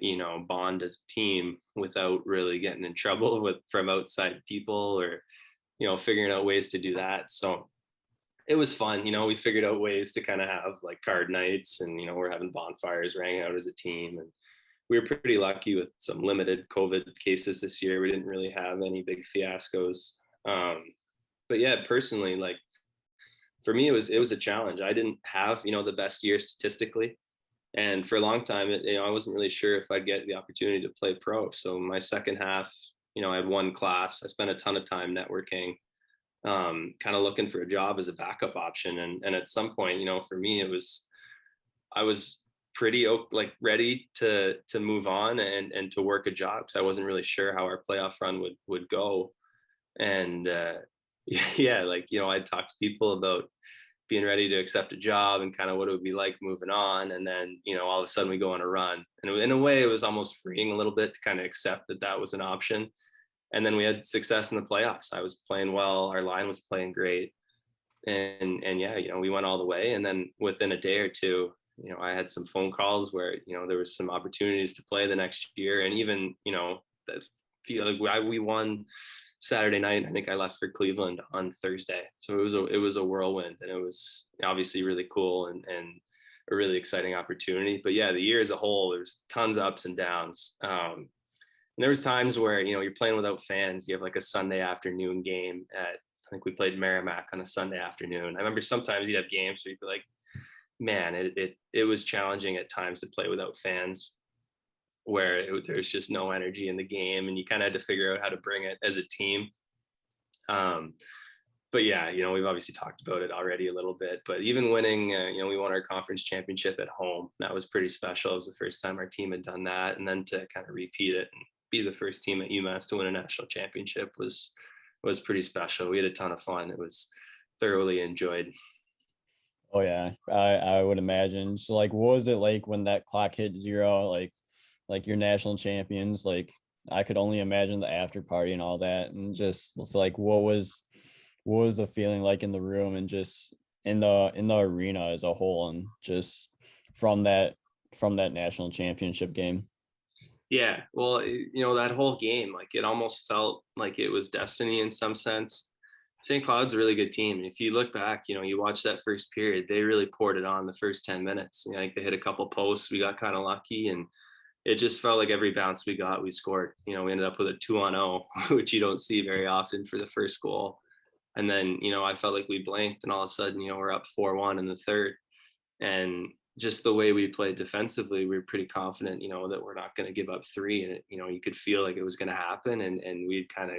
bond as a team without really getting in trouble from outside people or, figuring out ways to do that. So it was fun. We figured out ways to kind of have like card nights and, we're having bonfires, hanging out as a team. And we were pretty lucky with some limited COVID cases this year. We didn't really have any big fiascos. But yeah, personally, like for me, it was a challenge. I didn't have, the best year statistically. And for a long time, I wasn't really sure if I'd get the opportunity to play pro. So my second half, I had one class. I spent a ton of time networking, kind of looking for a job as a backup option. And at some point, for me, I was pretty like ready to move on and to work a job, because I wasn't really sure how our playoff run would go. And yeah, like I talked to people about being ready to accept a job and kind of what it would be like moving on. And then all of a sudden we go on a run, and in a way it was almost freeing a little bit to kind of accept that was an option. And then we had success in the playoffs. I was playing well, our line was playing great, and yeah, we went all the way. And then within a day or two, I had some phone calls where there was some opportunities to play the next year. And even that feel like we won Saturday night. I think I left for Cleveland on Thursday. So it was a whirlwind, and it was obviously really cool and a really exciting opportunity. But yeah, the year as a whole, there's tons of ups and downs. And there was times where you're playing without fans. You have like a Sunday afternoon game at, I think we played Merrimack on a Sunday afternoon. I remember sometimes you'd have games where you'd be like, man, it was challenging at times to play without fans, where there's just no energy in the game, and you kind of had to figure out how to bring it as a team. But yeah, we've obviously talked about it already a little bit, but even winning, we won our conference championship at home. That was pretty special. It was the first time our team had done that. And then to kind of repeat it and be the first team at UMass to win a national championship was pretty special. We had a ton of fun. It was thoroughly enjoyed. Oh yeah, I would imagine. So like, what was it like when that clock hit 0? Like your national champions. Like I could only imagine the after party and all that, and just it's like what was the feeling like in the room and just in the arena as a whole, and just from that national championship game. Yeah, well, that whole game, like it almost felt like it was destiny in some sense. St. Cloud's a really good team. And if you look back, you watch that first period, they really poured it on the first 10 minutes. Like they hit a couple posts. We got kind of lucky, and it just felt like every bounce we got, we scored. We ended up with a 2-on-0, which you don't see very often for the first goal. And then, I felt like we blanked, and all of a sudden, we're up 4-1 in the third. And just the way we played defensively, we were pretty confident, that we're not going to give up 3. And, you could feel like it was going to happen. And we kind of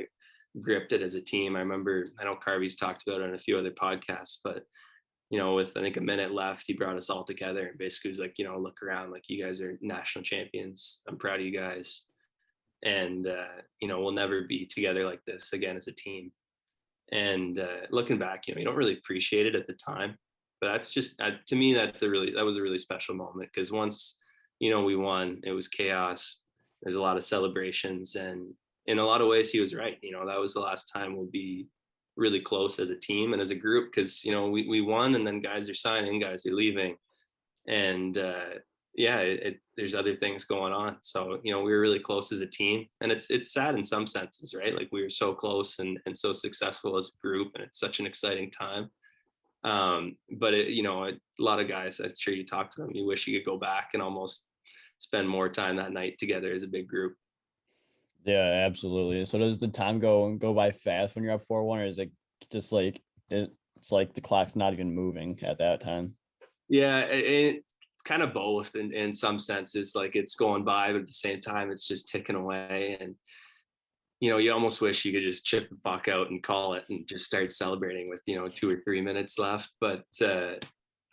gripped it as a team. I know Carvey's talked about it on a few other podcasts, but with I think a minute left, he brought us all together and basically was like, look around, like you guys are national champions. I'm proud of you guys. And, we'll never be together like this again as a team. And looking back, you don't really appreciate it at the time, but that's just, to me, that was a really special moment because once, we won, it was chaos. There's a lot of celebrations, and in a lot of ways he was right. That was the last time we'll be really close as a team and as a group because, we won, and then guys are signing, guys are leaving. And there's other things going on. So, we were really close as a team, and it's sad in some senses, right? Like we were so close and so successful as a group, and it's such an exciting time. But a lot of guys, I'm sure you talk to them, you wish you could go back and almost spend more time that night together as a big group. Yeah, absolutely. So does the time go by fast when you're up 4-1, or is it just like it's like the clock's not even moving at that time? Yeah, it's kind of both in some senses. Like it's going by, but at the same time, it's just ticking away. And you almost wish you could just chip the puck out and call it and just start celebrating with 2 or 3 minutes left. But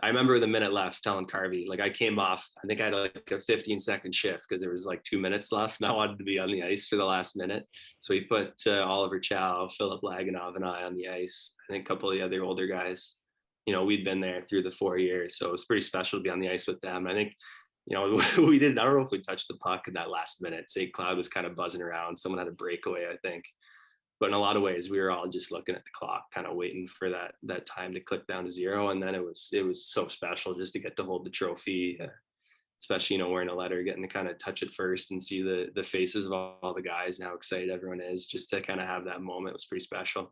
I remember the minute left telling Carvey, like I came off, I think I had like a 15-second shift because there was like 2 minutes left, and I wanted to be on the ice for the last minute. So he put Oliver Chow, Philip Lagunov, and I on the ice. I think a couple of the other older guys. We'd been there through the 4 years, so it was pretty special to be on the ice with them. I think, we did. I don't know if we touched the puck in that last minute. St. Cloud was kind of buzzing around. Someone had a breakaway, I think. But in a lot of ways, we were all just looking at the clock, kind of waiting for that time to click down to zero. And then it was so special just to get to hold the trophy, especially wearing a letter, getting to kind of touch it first and see the faces of all the guys and how excited everyone is. Just to kind of have that moment was pretty special.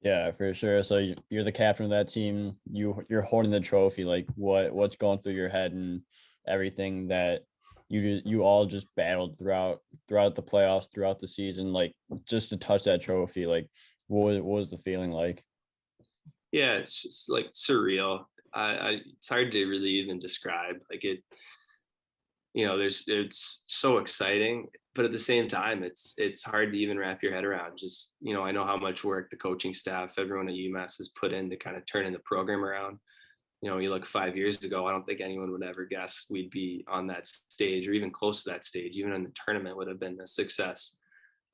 Yeah, for sure. So you're the captain of that team. You're holding the trophy. Like what's going through your head and everything that you all just battled throughout the playoffs, throughout the season, like just to touch that trophy. Like what was the feeling like? Yeah, it's just like surreal. It's hard to really even describe. Like it's so exciting, but at the same time, it's hard to even wrap your head around. Just I know how much work the coaching staff, everyone at UMass has put in to kind of turning the program around. You look 5 years ago, I don't think anyone would ever guess we'd be on that stage or even close to that stage. Even in the tournament would have been a success.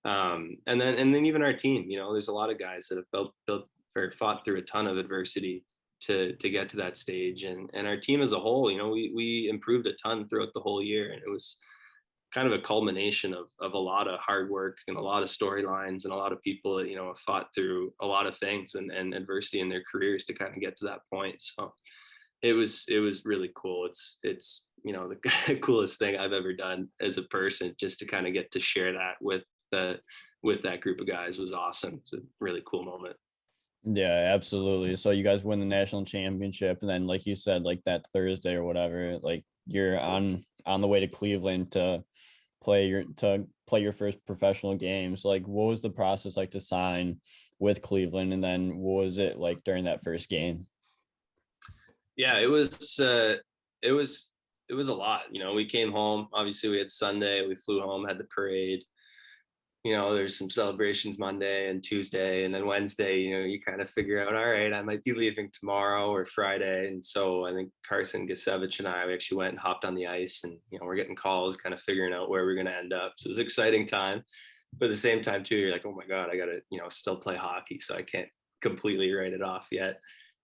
And then even our team, there's a lot of guys that have built or fought through a ton of adversity to get to that stage. And our team as a whole, we improved a ton throughout the whole year. And it was kind of a culmination of a lot of hard work and a lot of storylines and a lot of people that, have fought through a lot of things and adversity in their careers to kind of get to that point. So it was really cool. It's the coolest thing I've ever done as a person, just to kind of get to share that with that group of guys was awesome. It's a really cool moment. Yeah, absolutely. So you guys win the national championship, and then like you said, like that Thursday or whatever, like you're on the way to Cleveland to play your first professional games. Like what was the process like to sign with Cleveland, and then what was it like during that first game? Yeah, it was a lot. We came home, obviously we had Sunday, we flew home, had the parade. There's some celebrations Monday and Tuesday, and then Wednesday, you kind of figure out, all right, I might be leaving tomorrow or Friday. And so I think Carson Gasevich and we actually went and hopped on the ice, and, we're getting calls, kind of figuring out where we're going to end up. So it was an exciting time. But at the same time too, you're like, oh my God, I got to, still play hockey. So I can't completely write it off yet.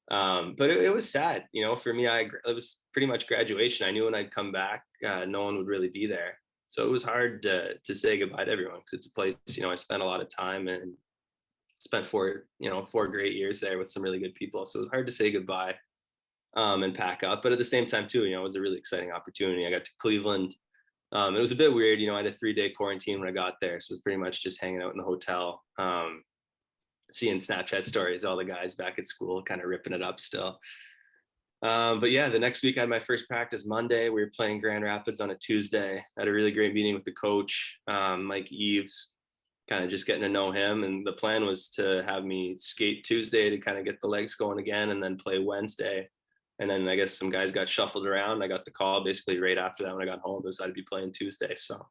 But it was sad, for me. It was pretty much graduation. I knew when I'd come back, no one would really be there. So it was hard to say goodbye to everyone because it's a place, I spent a lot of time and spent 4 great years there with some really good people. So it was hard to say goodbye and pack up. But at the same time too, it was a really exciting opportunity. I got to Cleveland. It was a bit weird, I had a 3-day quarantine when I got there. So it was pretty much just hanging out in the hotel, seeing Snapchat stories, all the guys back at school kind of ripping it up still. But yeah, the next week I had my first practice Monday. We were playing Grand Rapids on a Tuesday. I had a really great meeting with the coach, Mike Eves, kind of just getting to know him. And the plan was to have me skate Tuesday to kind of get the legs going again, and then play Wednesday. And then I guess some guys got shuffled around. I got the call basically right after that when I got home. It was I'd be playing Tuesday. So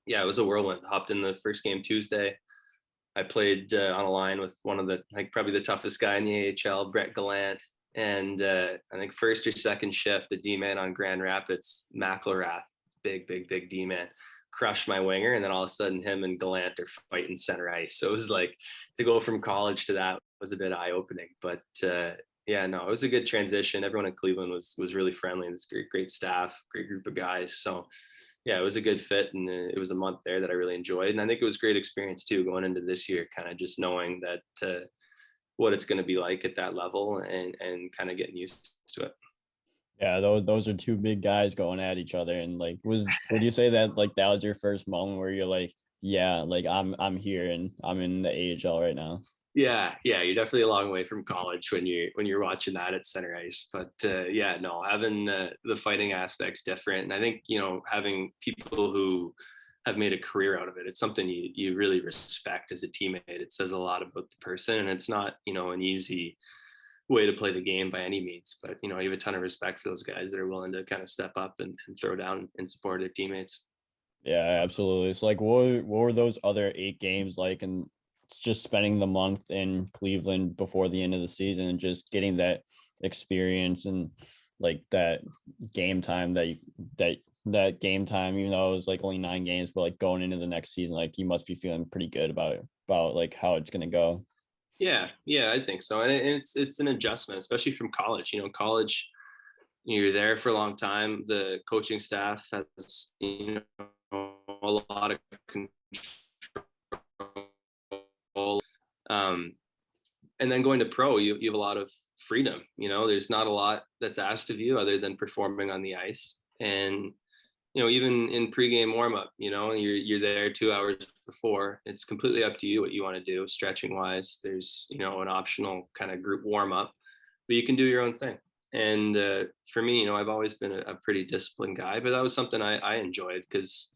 yeah, it was a whirlwind. Hopped in the first game Tuesday. I played on a line with one of the, like, probably the toughest guy in the AHL, Brett Gallant. And I think first or second shift, the D-man on Grand Rapids, McElrath, big D-man, crushed my winger. And then all of a sudden him and Gallant are fighting center ice. So it was like, to go from college to that was a bit eye-opening. But yeah, no, it was a good transition. Everyone in Cleveland was really friendly. It's great staff, great group of guys. So yeah, it was a good fit, and it was a month there that I really enjoyed. And I think it was a great experience too, going into this year, kind of just knowing that what it's going to be like at that level, and kind of getting used to it. Yeah, those are two big guys going at each other. And like, would you say that like that was your first moment where you're like, yeah, like I'm here and I'm in the AHL right now? Yeah, you're definitely a long way from college when you're watching that at center ice. But yeah, no, having the fighting aspect's different, and I think having people who have made a career out of it, it's something you really respect as a teammate. It says a lot about the person, and it's not an easy way to play the game by any means. But you have a ton of respect for those guys that are willing to kind of step up and throw down in support of their teammates. Yeah, absolutely. It's like what were those other 8 games like, and just spending the month in Cleveland before the end of the season and just getting that experience and like that game time that game time, even though it was like only 9 games, but like going into the next season, like you must be feeling pretty good about like how it's gonna go. Yeah, I think so. And it's an adjustment, especially from college. College, you're there for a long time. The coaching staff has a lot of control. Um, and then going to pro, you have a lot of freedom. There's not a lot that's asked of you other than performing on the ice. And even in pregame warmup, you're there 2 hours before. It's completely up to you what you want to do. Stretching wise, there's an optional kind of group warm up, but you can do your own thing. And for me, I've always been a pretty disciplined guy, but that was something I enjoyed, because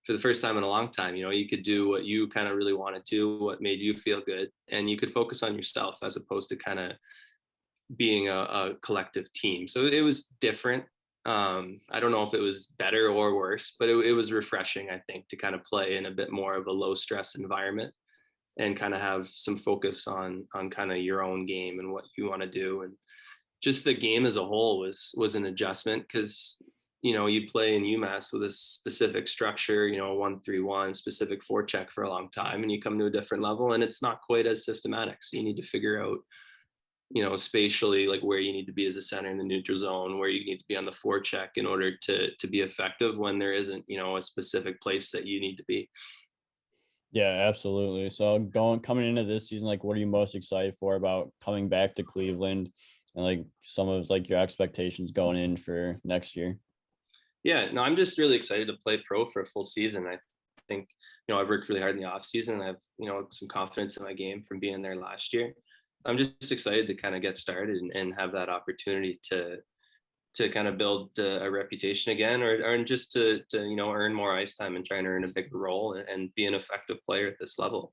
for the first time in a long time, you could do what you kind of really wanted to, what made you feel good, and you could focus on yourself as opposed to kind of being a collective team. So it was different. I don't know if it was better or worse, but it was refreshing, I think, to kind of play in a bit more of a low stress environment and kind of have some focus on kind of your own game and what you want to do. And just the game as a whole was an adjustment, because you play in UMass with a specific structure, 1-3-1 specific forecheck for a long time, and you come to a different level and it's not quite as systematic. So you need to figure out spatially, like where you need to be as a center in the neutral zone, where you need to be on the forecheck in order to be effective when there isn't a specific place that you need to be. Yeah, absolutely. So coming into this season, like what are you most excited for about coming back to Cleveland, and like some of like your expectations going in for next year? Yeah, no, I'm just really excited to play pro for a full season. I think I've worked really hard in the off season. I have some confidence in my game from being there last year. I'm just excited to kind of get started and have that opportunity to kind of build a reputation again, or just to earn more ice time and try and earn a bigger role and be an effective player at this level.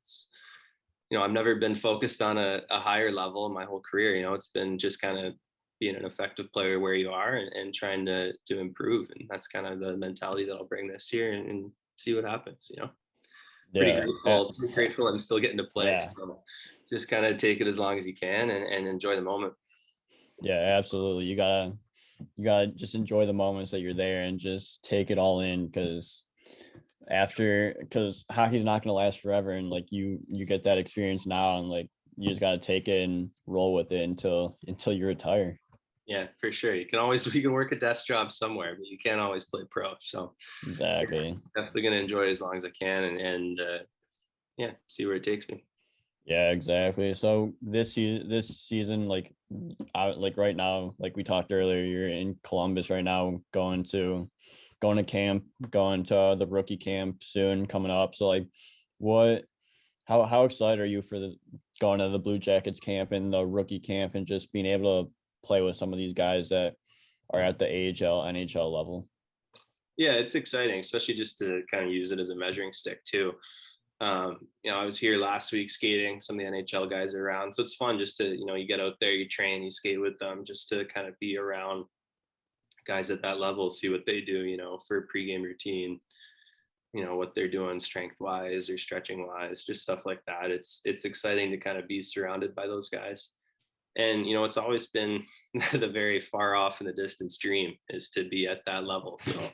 I've never been focused on a higher level in my whole career. It's been just kind of being an effective player where you are, and trying to improve. And that's kind of the mentality that I'll bring this year, and see what happens. Pretty Yeah, grateful I'm still getting to play. yeah, So just kind of take it as long as you can, and enjoy the moment. yeah, absolutely. You gotta just enjoy the moments that you're there and just take it all in, because hockey's not going to last forever, and like you get that experience now, and like you just got to take it and roll with it until you retire. Yeah, for sure. You can work a desk job somewhere, but you can't always play pro. So yeah, Exactly. definitely going to enjoy it as long as I can, and yeah, see where it takes me. Yeah, exactly. So this season, like right now, like we talked earlier, you're in Columbus right now, going to camp, going to the rookie camp soon coming up. So like, what how excited are you for the going to the Blue Jackets camp and the rookie camp, and just being able to play with some of these guys that are at the AHL, NHL level? Yeah, it's exciting, especially just to kind of use it as a measuring stick too. I was here last week skating. Some of the NHL guys are around, so it's fun just to you get out there, you train, you skate with them, just to kind of be around guys at that level, see what they do, for a pregame routine, what they're doing strength wise or stretching wise, just stuff like that. It's exciting to kind of be surrounded by those guys. And, it's always been the very far off in the distance dream is to be at that level. So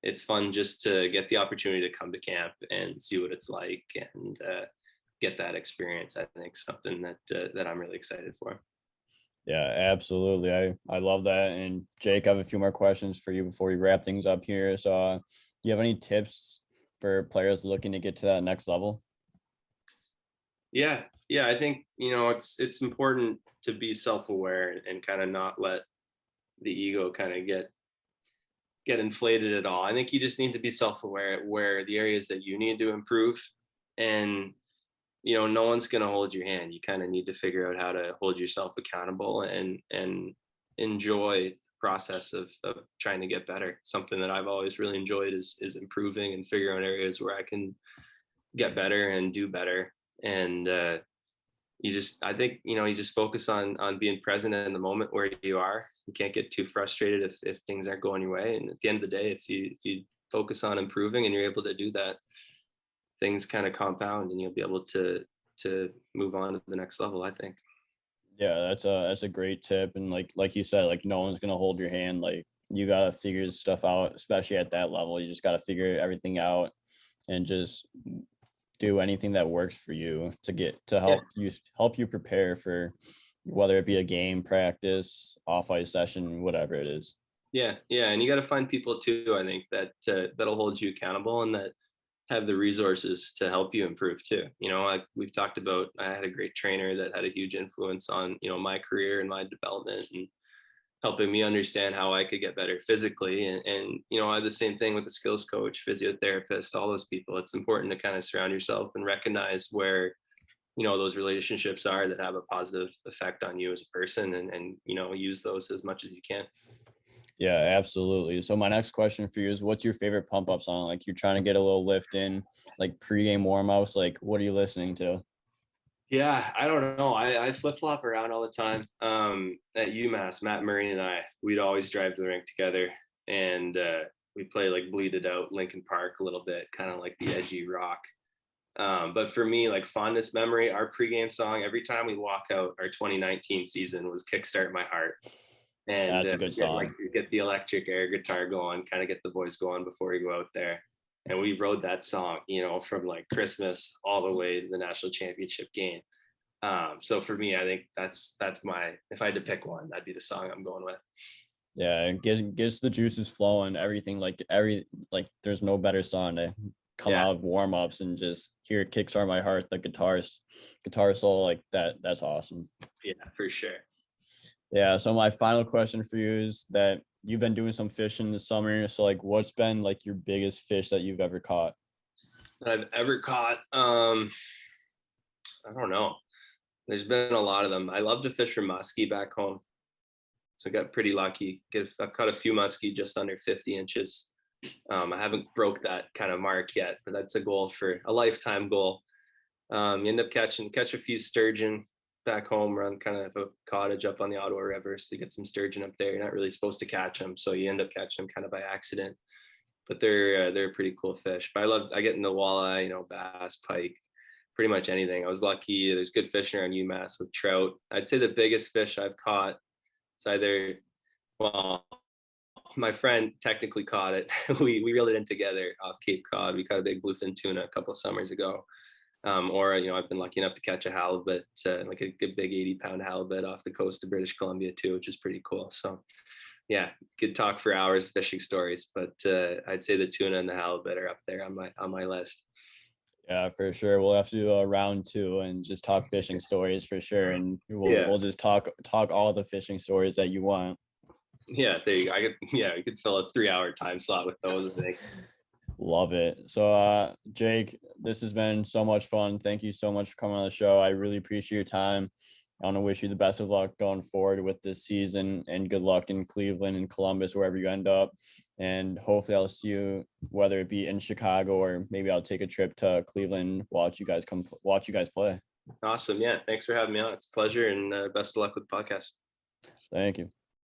it's fun just to get the opportunity to come to camp and see what it's like and get that experience. I think something that I'm really excited for. Yeah, absolutely. I love that. And Jake, I have a few more questions for you before we wrap things up here. So, do you have any tips for players looking to get to that next level? Yeah, I think it's important to be self-aware and kind of not let the ego kind of get inflated at all. I think you just need to be self-aware where the areas that you need to improve, and no one's going to hold your hand. You kind of need to figure out how to hold yourself accountable and enjoy the process of trying to get better. Something that I've always really enjoyed is improving and figuring out areas where I can get better and do better. And I think you just focus on being present in the moment where you are. You can't get too frustrated if things aren't going your way, and at the end of the day, if you focus on improving and you're able to do that, things kind of compound and you'll be able to move on to the next level, I think. Yeah, that's a great tip. And like you said, like no one's gonna hold your hand. Like you gotta figure this stuff out, especially at that level. You just gotta figure everything out and just do anything that works for you to Yeah, help you prepare for whether it be a game, practice, off ice session, whatever it is. yeah, and you got to find people too, I think, that'll hold you accountable and that have the resources to help you improve too. Like we've talked about, I had a great trainer that had a huge influence on my career and my development, and helping me understand how I could get better physically. And I had the same thing with the skills coach, physiotherapist, all those people. It's important to kind of surround yourself and recognize where those relationships are that have a positive effect on you as a person, and use those as much as you can. Yeah, absolutely. So my next question for you is, what's your favorite pump up song? Like you're trying to get a little lift in, like pregame warm ups. Like what are you listening to? Yeah, I don't know. I flip flop around all the time. At UMass, Matt Murray and we'd always drive to the rink together, and we play like Bleed It Out, Linkin Park a little bit, kind of like the edgy rock. But for me, like fondest memory, our pregame song every time we walk out, our 2019 season was "Kickstart My Heart," and That's a good song. get the electric air guitar going, kind of get the boys going before we go out there. And we rode that song, from like Christmas all the way to the national championship game. So for me, I think that's my, if I had to pick one, that'd be the song I'm going with. Yeah, it gets the juices flowing, everything like there's no better song to come Yeah, out of warm ups and just hear Kickstart My Heart, the guitar solo like that. That's awesome. yeah, for sure. Yeah. So my final question for you is that you've been doing some fishing this summer. So like what's been like your biggest fish that you've ever caught? That I've ever caught. I don't know. There's been a lot of them. I love to fish for muskie back home. So I got pretty lucky. I've caught a few muskie just under 50 inches. I haven't broke that kind of mark yet, but that's a goal for a lifetime goal. You end up catch a few sturgeon back home, run kind of a cottage up on the Ottawa River. So you get some sturgeon up there. You're not really supposed to catch them, so you end up catching them kind of by accident. But they're a pretty cool fish. But I get into walleye, bass, pike, pretty much anything. I was lucky. There's good fishing around UMass with trout. I'd say the biggest fish I've caught, it's either, well, my friend technically caught it. we reeled it in together off Cape Cod. We caught a big bluefin tuna a couple of summers ago. Or I've been lucky enough to catch a halibut, like a good big 80-pound halibut off the coast of British Columbia too, which is pretty cool. So yeah, could talk for hours fishing stories, but I'd say the tuna and the halibut are up there on my list. Yeah, for sure. We'll have to do a round two and just talk fishing stories for sure. And we'll Yeah, we'll just talk all the fishing stories that you want. yeah, there you go. We could fill a 3-hour time slot with those, I think. Love it. So Jake, this has been so much fun. Thank you so much for coming on the show. I really appreciate your time. I want to wish you the best of luck going forward with this season and good luck in Cleveland and Columbus, wherever you end up. And hopefully I'll see you, whether it be in Chicago or maybe I'll take a trip to Cleveland, watch you guys play. Awesome. Yeah, thanks for having me on. It's a pleasure, and best of luck with the podcast. Thank you.